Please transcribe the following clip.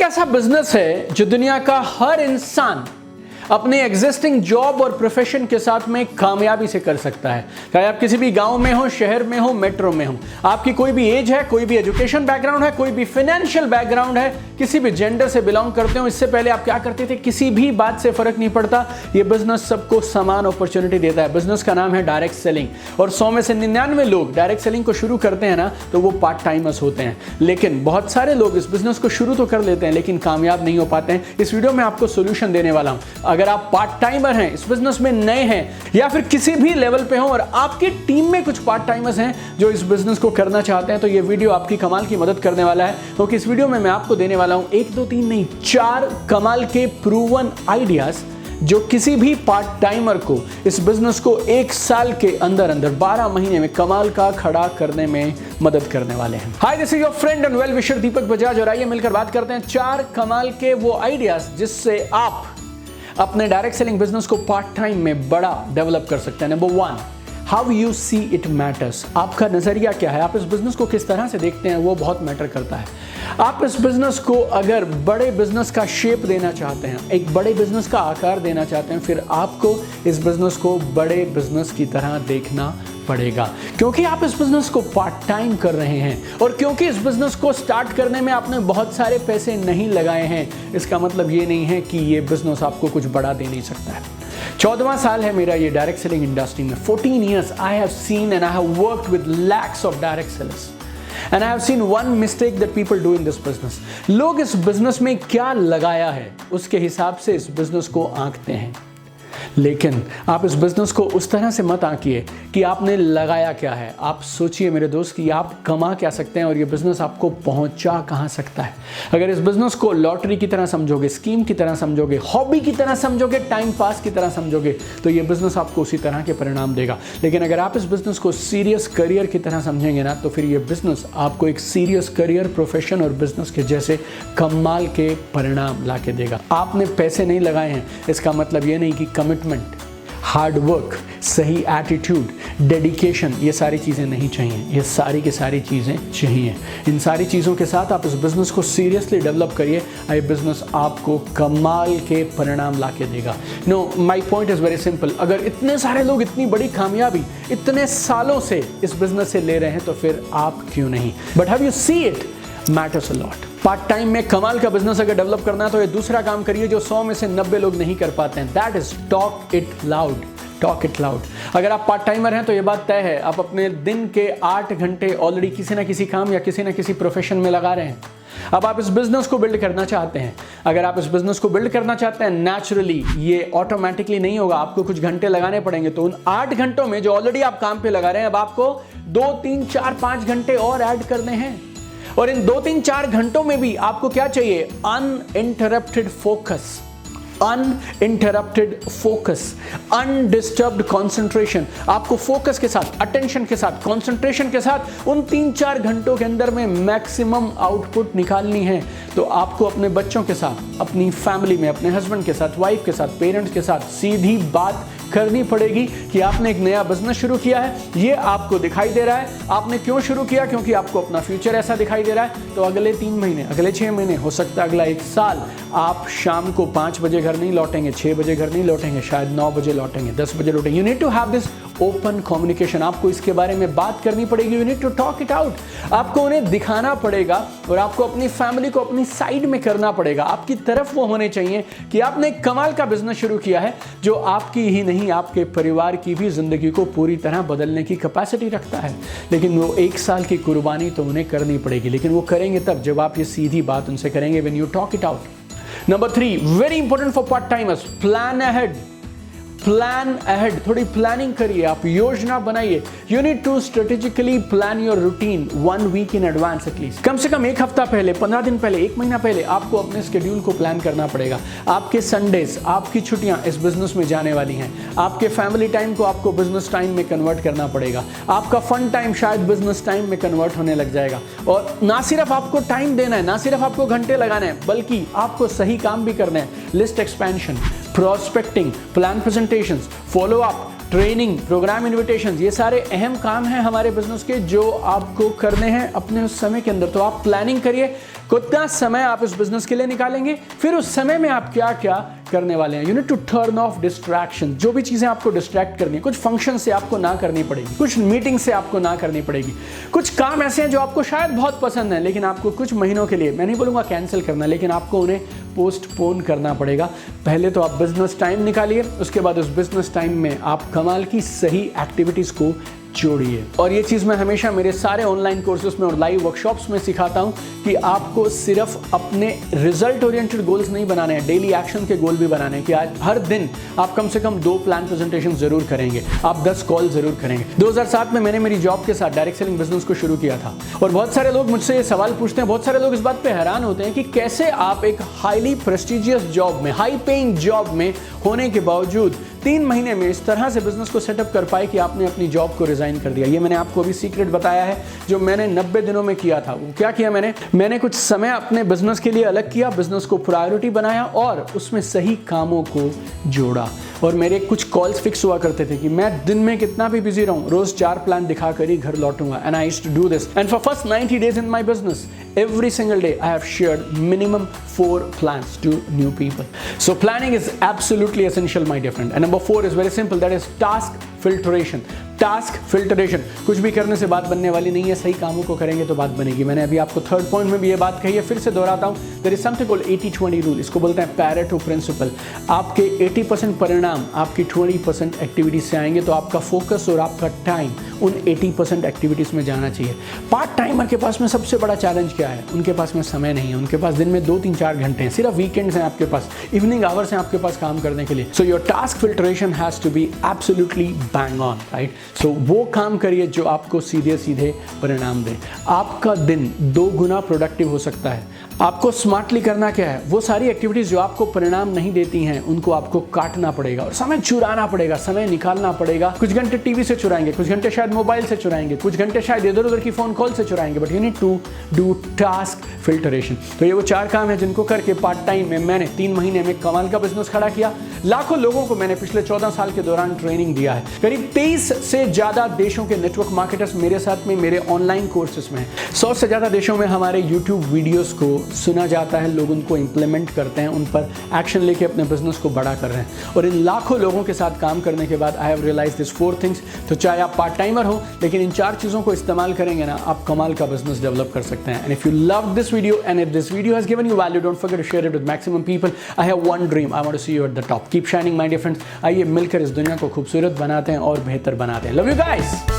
ऐसा बिजनेस है जो दुनिया का हर इंसान अपने एग्जिस्टिंग जॉब और प्रोफेशन के साथ में कामयाबी से कर सकता है। चाहे आप किसी भी गांव में हो, शहर में हो, मेट्रो में हो, आपकी कोई भी एज है, कोई भी एजुकेशन बैकग्राउंड है, कोई भी फाइनेंशियल बैकग्राउंड है, किसी भी जेंडर से बिलोंग करते हो। इससे पहले आप क्या करते थे, किसी भी बात से फर्क नहीं पड़ता। ये बिजनेस सबको समान अपॉर्चुनिटी देता है। बिजनेस का नाम है डायरेक्ट सेलिंग, और 100 में से 99 लोग डायरेक्ट सेलिंग को शुरू करते हैं ना, तो वो पार्ट टाइमर्स होते हैं। लेकिन बहुत सारे लोग इस बिजनेस को शुरू तो कर लेते हैं लेकिन कामयाब नहीं हो पाते हैं। इस वीडियो में आपको सोल्यूशन देने वाला हूं। अगर आप पार्ट टाइमर हैं, इस बिजनेस में नए हैं, या फिर किसी भी लेवल पे हो और आपकी टीम में कुछ पार्ट टाइमर्स हैं जो इस बिजनेस को करना चाहते हैं, तो ये वीडियो आपकी कमाल की मदद करने वाला है। क्योंकि इस वीडियो में मैं आपको देने वाला हूं 1, 2, 3 नहीं, 4 कमाल के प्रूवन आइडियाज जो किसी भी पार्ट टाइमर को इस बिजनेस को 1 साल के अंदर 12 महीने में कमाल का खड़ा करने में मदद करने वाले हैं। Hi, this is your friend and well wisher Deepak Bajaj, और आइए मिलकर बात करते हैं 4 कमाल के वो आइडियाज जिससे आप अपने डायरेक्ट सेलिंग बिजनेस को पार्ट टाइम में बड़ा डेवलप कर सकते हैं। Number 1, how you see it matters. आपका नजरिया क्या है, आप इस बिजनेस को किस तरह से देखते हैं, वो बहुत मैटर करता है। आप इस बिजनेस को अगर बड़े बिजनेस का शेप देना चाहते हैं, एक बड़े बिजनेस का आकार देना चाहते हैं, फिर आपको इस बिजनेस को बड़े बिजनेस की तरह देखना पड़ेगा। क्योंकि आप इस बिजनेस को पार्ट टाइम कर रहे हैं और क्योंकि इस बिजनेस को स्टार्ट करने में आपने बहुत सारे पैसे नहीं लगाए हैं, इसका मतलब ये नहीं है कि ये बिजनेस आपको कुछ बड़ा दे नहीं सकता है। 14वां साल है मेरा ये डायरेक्ट सेलिंग इंडस्ट्री में। 14 years I have seen and I have worked with lakhs of direct sellers and I have seen one mistake that people do in this business. लोग इस बिजनेस में क्या लगाया है उसके हिसाब से इस बिजनेस को आंकते हैं, लेकिन आप इस बिजनेस को उस तरह से मत आंकिए कि आपने लगाया क्या है। आप सोचिए मेरे दोस्त कि आप कमा क्या सकते हैं और ये बिजनेस आपको पहुंचा कहां सकता है। अगर इस बिजनेस को लॉटरी की तरह समझोगे, स्कीम की तरह समझोगे, हॉबी की तरह समझोगे, टाइम पास की तरह समझोगे, तो ये बिजनेस आपको उसी तरह के परिणाम देगा। लेकिन अगर आप इस बिजनेस को सीरियस करियर की तरह समझेंगे ना, तो फिर ये बिजनेस आपको एक सीरियस करियर, प्रोफेशन और बिजनेस के जैसे कमाल के परिणाम ला के देगा। आपने पैसे नहीं लगाए हैं, इसका मतलब ये नहीं कि कमिटमेंट, हार्ड वर्क, सही एटीट्यूड, डेडिकेशन, ये सारी चीज़ें नहीं चाहिए। ये सारी की सारी चीज़ें चाहिए। इन सारी चीज़ों के साथ आप इस बिजनेस को सीरियसली डेवलप करिए, ये बिजनेस आपको कमाल के परिणाम ला के देगा। No, my point is very simple. अगर इतने सारे लोग इतनी बड़ी कामयाबी इतने सालों से इस बिजनेस से ले रहे हैं, तो फिर आप क्यों नहीं। But how you see it matters a lot. Part time में कमाल का बिजनेस अगर डेवलप करना है तो ये दूसरा काम करिए जो 100 में से 90 लोग नहीं कर पाते हैं। That is talk it loud. Talk it loud. अगर आप पार्ट टाइमर हैं तो ये बात तय है, आप अपने दिन के 8 घंटे ऑलरेडी किसी ना किसी काम या किसी ना किसी प्रोफेशन में लगा रहे हैं। अब आप इस बिजनेस को बिल्ड करना चाहते हैं। अगर आप इस बिजनेस को बिल्ड करना चाहते हैं, नेचुरली ये ऑटोमेटिकली नहीं होगा, आपको कुछ घंटे लगाने पड़ेंगे। तो उन 8 घंटों में जो ऑलरेडी आप काम पे लगा रहे हैं, अब आपको 2, 3, 4, 5 घंटे और ऐड करने हैं। और इन 2, 3, 4 घंटों में भी आपको क्या चाहिए? Uninterrupted focus, uninterrupted focus, undisturbed concentration. आपको फोकस के साथ, अटेंशन के साथ, कंसंट्रेशन के साथ उन 3-4 घंटों के अंदर में मैक्सिमम आउटपुट निकालनी है। तो आपको अपने बच्चों के साथ, अपनी फैमिली में, अपने हस्बैंड के साथ, वाइफ के साथ, पेरेंट्स के साथ सीधी बात करनी पड़ेगी कि आपने एक नया बिजनेस शुरू किया है, ये आपको दिखाई दे रहा है। आपने क्यों शुरू किया? क्योंकि आपको अपना फ्यूचर ऐसा दिखाई दे रहा है। तो अगले 3 महीने, अगले 6 महीने, हो सकता है अगला 1 साल, आप शाम को 5 बजे घर नहीं लौटेंगे, 6 बजे घर नहीं लौटेंगे, शायद 9 बजे लौटेंगे, 10 बजे लौटेंगे। You need to have this open communication. आपको इसके बारे में बात करनी पड़ेगी। You need to talk it out. आपको उन्हें दिखाना पड़ेगा और आपको अपनी फैमिली को अपनी साइड में करना पड़ेगा। आपकी तरफ वो होने चाहिए कि आपने एक कमाल का बिजनेस शुरू किया है जो आपकी ही नहीं, आपके परिवार की भी जिंदगी को पूरी तरह बदलने की कैपेसिटी रखता है। लेकिन वो 1 साल की कुर्बानी तो उन्हें करनी पड़ेगी। लेकिन वो करेंगे तब जब आप ये सीधी बात उनसे करेंगे, when you talk it out. Number 3, very important for part timers, plan ahead. Plan ahead, थोड़ी प्लानिंग करिए, आप योजना बनाइए। You need to strategically plan your routine 1 week in advance at least. कम से कम 1 हफ्ता पहले, 15 दिन पहले, 1 महीना पहले आपको अपने शेड्यूल को प्लान करना पड़ेगा। आपके संडेज, आपकी छुट्टियां इस बिजनेस में जाने वाली हैं। आपके फैमिली टाइम को आपको बिजनेस टाइम में कन्वर्ट करना पड़ेगा। आपका फन टाइम शायद बिजनेस टाइम में कन्वर्ट होने लग जाएगा। और ना सिर्फ आपको टाइम देना है, ना सिर्फ आपको घंटे लगाना है, बल्कि आपको सही काम भी करना है। List expansion, prospecting, plan presentations, follow up, training, program invitations, ये सारे अहम काम हैं हमारे बिजनेस के जो आपको करने हैं अपने उस समय के अंदर। तो आप प्लानिंग करिए, कितना समय आप इस बिजनेस के लिए निकालेंगे, फिर उस समय में आप क्या क्या करने वाले हैं। You need to turn off distraction. जो भी चीजें आपको डिस्ट्रैक्ट करनी है, कुछ फंक्शन से आपको ना करनी पड़ेगी, कुछ मीटिंग से आपको ना करनी पड़ेगी, कुछ काम ऐसे हैं जो आपको शायद बहुत पसंद है लेकिन आपको कुछ महीनों के लिए, मैं नहीं बोलूंगा कैंसिल करना, लेकिन आपको उन्हें पोस्टपोन करना पड़ेगा। पहले तो आप बिजनेस टाइम निकालिए, उसके बाद उस बिजनेस टाइम में आप कमाल की सही एक्टिविटीज को जोड़िए। और ये चीज़ मैं हमेशा मेरे सारे ऑनलाइन कोर्सेज में और लाइव वर्कशॉप्स में सिखाता हूँ कि आपको सिर्फ अपने रिजल्ट ओरिएंटेड गोल्स नहीं बनाने हैं, डेली एक्शन के गोल भी बनाने हैं कि आज हर दिन आप कम से कम 2 प्लान प्रेजेंटेशन जरूर करेंगे, आप 10 कॉल जरूर करेंगे। 2007 में मैंने मेरी जॉब के साथ डायरेक्ट सेलिंग बिजनेस को शुरू किया था और बहुत सारे लोग मुझसे ये सवाल पूछते हैं, बहुत सारे लोग इस बात पे हैरान होते हैं कि कैसे आप एक हाईली प्रेस्टिजियस जॉब में, हाई पेइंग जॉब में होने के बावजूद 3 महीने में इस तरह से बिजनेस को सेटअप कर पाए कि आपने अपनी जॉब को रिजाइन कर दिया। ये मैंने आपको अभी सीक्रेट बताया है जो मैंने 90 दिनों में किया था। वो क्या किया मैंने कुछ समय अपने बिजनेस के लिए अलग किया, बिजनेस को प्रायोरिटी बनाया और उसमें सही कामों को जोड़ा। और मेरे कुछ कॉल्स फिक्स हुआ करते थे कि मैं दिन में कितना भी बिजी रहूं, रोज 4 प्लान दिखाकर ही घर लौटूंगा। And I used to do this and for first 90 days in my business, every single day I have shared minimum 4 plans to new people. So planning is absolutely essential, my dear friend. And number 4 is very simple, that is task filtration. Task filtration. कुछ भी करने से बात बनने वाली नहीं है, सही कामों को करेंगे तो बात बनेगी। मैंने अभी आपको 3rd पॉइंट में भी ये बात कही है, फिर से दोहराता हूँ। There is something called 80-20 rule. इसको बोलते हैं पैरेटो प्रिंसिपल। आपके 80% परिणाम आपकी 20% एक्टिविटीज से आएंगे, तो आपका फोकस और आपका टाइम उन 80% एक्टिविटीज में जाना चाहिए। पार्ट टाइमर के पास में सबसे बड़ा चैलेंज क्या है? उनके पास में समय नहीं है, उनके पास दिन में 2-3-4 घंटे हैं, सिर्फ वीकेंड्स हैं आपके पास, इवनिंग आवर्स हैं आपके पास काम करने के लिए। So your task filtration has to be absolutely bang on, right? So वो काम करिए जो आपको सीधे सीधे परिणाम दे। आपका दिन 2 गुना प्रोडक्टिव हो सकता है। आपको स्मार्टली करना क्या है? वो सारी एक्टिविटीज जो आपको परिणाम नहीं देती हैं उनको आपको काटना पड़ेगा और समय चुराना पड़ेगा, समय निकालना पड़ेगा। कुछ घंटे टीवी से चुराएंगे, कुछ घंटे शायद मोबाइल से चुराएंगे, कुछ घंटे शायद इधर उधर की फोन कॉल से चुराएंगे, but you need to do task filtration. तो ये वो 4 काम है जिनको करके पार्ट टाइम में मैंने 3 महीने में कमाल का बिजनेस खड़ा किया। लाखों लोगों को मैंने पिछले 14 साल के दौरान ट्रेनिंग दिया है। करीब 23 से ज्यादा देशों के नेटवर्क मार्केटर्स मेरे साथ में मेरे ऑनलाइन कोर्सेज में हैं। 100 से ज्यादा देशों में हमारे यूट्यूब वीडियोस को सुना जाता है, लोग उनको इंप्लीमेंट करते हैं, उन पर एक्शन लेके अपने बिजनेस को बड़ा कर रहे हैं। और इन लाखों लोगों के साथ काम करने के बाद I have realized this 4 things. तो चाहे आप पार्ट टाइमर हो, लेकिन इन 4 चीजों को इस्तेमाल करेंगे ना, आप कमाल का बिजनेस डेवलप कर सकते हैं। And if you love this video and if this video has given you value, don't forget to share it with maximum people. I have one dream, I want to see you at the top. Keep shining my dear friends. आइए मिलकर इस दुनिया को खूबसूरत बनाते हैं और बेहतर बनाते हैं। Love you guys.